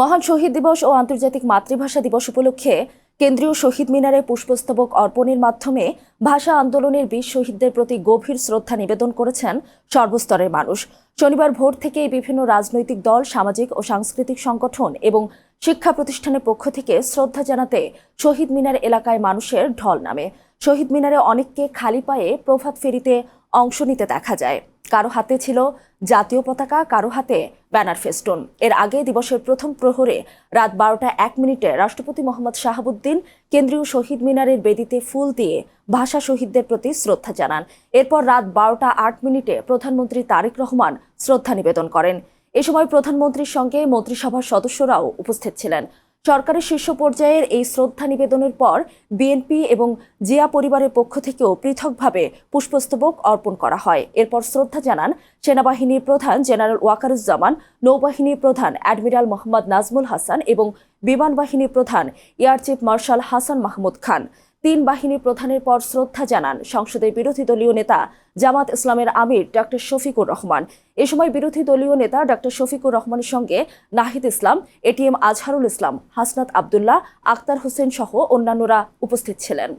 মহান শহীদ দিবস ও আন্তর্জাতিক মাতৃভাষা দিবস উপলক্ষে কেন্দ্রীয় শহীদ মিনারে পুষ্পস্তবক অর্পণের মাধ্যমে ভাষা আন্দোলনের বীর শহীদদের প্রতি গভীর শ্রদ্ধা নিবেদন করেছেন সর্বস্তরের মানুষ। শনিবার ভোর থেকেই বিভিন্ন রাজনৈতিক দল, সামাজিক ও সাংস্কৃতিক সংগঠন এবং শিক্ষা প্রতিষ্ঠানের পক্ষ থেকে শ্রদ্ধা জানাতে শহীদ মিনার এলাকায় মানুষের ঢল নামে। শহীদ মিনারে অনেককে খালি পায়ে প্রভাত ফেরিতে অংশ নিতে দেখা যায়। কারো হাতে ছিল জাতীয় পতাকা, কারো হাতে ব্যানার ফেস্টুন। এর আগে দিবসের প্রথম প্রহরে রাত 12টা 1 মিনিটে রাষ্ট্রপতি মোহাম্মদ শাহাবুদ্দিন কেন্দ্রীয় শহীদ মিনারের বেদিতে ফুল দিয়ে ভাষা শহীদদের প্রতি শ্রদ্ধা জানান। এরপর রাত 12টা 8 মিনিটে প্রধানমন্ত্রী তারেক রহমান শ্রদ্ধা নিবেদন করেন। এ সময় প্রধানমন্ত্রীর সঙ্গে মন্ত্রিসভার সদস্যরাও উপস্থিত ছিলেন। সরকারের শীর্ষ পর্যায়ের এই শ্রদ্ধা নিবেদনের পর বিএনপি এবং জিয়া পরিবারের পক্ষ থেকেও পৃথকভাবে পুষ্পস্তবক অর্পণ করা হয়। এরপর শ্রদ্ধা জানান সেনাবাহিনীর প্রধান জেনারেল ওয়াকারুজ্জামান, নৌবাহিনীর প্রধান অ্যাডমিরাল মোহাম্মদ নাজমুল হাসান এবং বিমান বাহিনীর প্রধান air chief marshal Hasan Mahmud Khan. 3 বাহিনীর প্রধানের পর শ্রদ্ধা জানান সংসদের বিরোধী দলীয় নেতা জামাত ইসলামের আমির ডক্টর শফিকুর রহমান। এ সময় বিরোধী দলীয় নেতা ডক্টর শফিকুর রহমানের সঙ্গে নাহিদ ইসলাম, এটিএম আজহারুল ইসলাম, হাসনাত আবদুল্লাহ, আক্তার হোসেন সহ অন্যান্যরা উপস্থিত ছিলেন।